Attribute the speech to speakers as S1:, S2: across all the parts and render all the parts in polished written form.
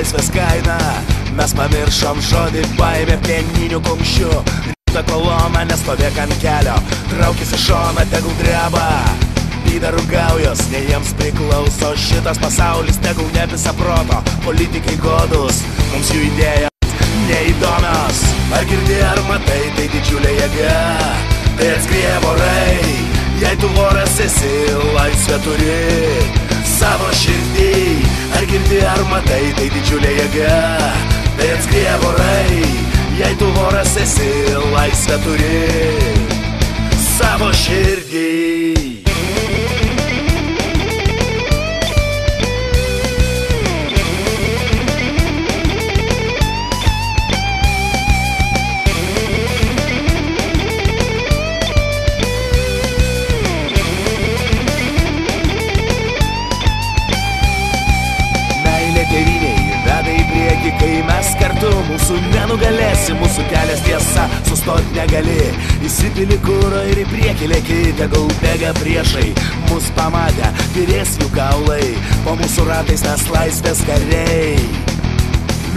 S1: laisvės kaina. Mes pamiršom žodį baimė plieninių kumščių. Ryta kolona nestovėk ant kelio, traukis į šoną, tegul dreba. Pydarų gaujos, ne jiems priklauso šitas pasaulis, tegul ne visa proto. Politikai godus, mums jų idėjos neįdomios. Ar girdi, ar matai, tai didžiulė jėga, tai atskrieja vorai. Jei tu voras esi, laisvę turi savo širdį. Ar girdi, ar matai, tai didžiulė jėga, tai atskrieja vorai. Jei tu voras esi, laisvę turi savo širdį. Kai mes kartu, mūsų nenugalėsi, mūsų kelias tiesa, sustot negali. Įsipili kuro ir į priekį lėki, tegul bėga priešai, mus pamatę, pirės jų kaulai, po mūsų ratais mes laisvės kariai.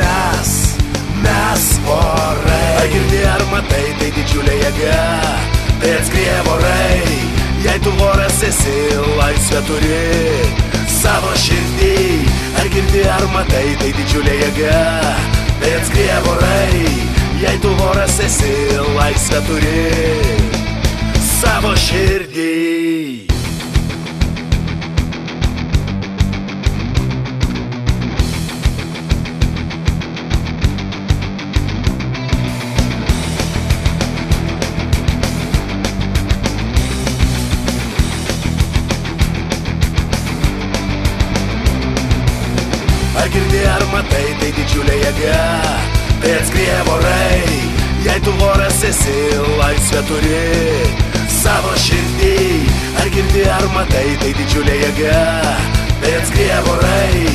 S1: Mes vorai. Ar girdi, ar matai, tai didžiulė jėga, tai atskrieja vorai. Jei tu voras esi, laisvę turi savo širdį. Ar girdi, ar matai, tai didžiulė jėga, tai atskrieja vorai. Jei tu voras esi, laisvę turi savo širdį. Ar girdi, ar matai, tai didžiulė jėga, tai atskrieja vorai. Jei tu voras esi, laisvę turi savo širdį. Ar girdi, ar matai, tai didžiulė jėga, tai atskrieja vorai.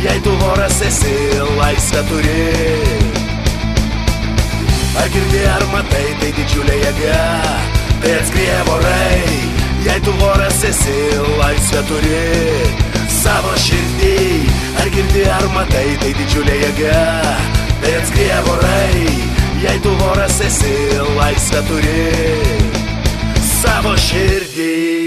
S1: Jei tu voras esi, laisvę turi. Ar girdi, ar matai, tai didžiulė jėga, tai atskrieja vorai. Jei tu voras esi, laisvę turi savo širdį. Ar girdi, ar matai, tai didžiulė jėga, tai atskrieja vorai. Jei tu voras esi, laisvę turi savo širdį.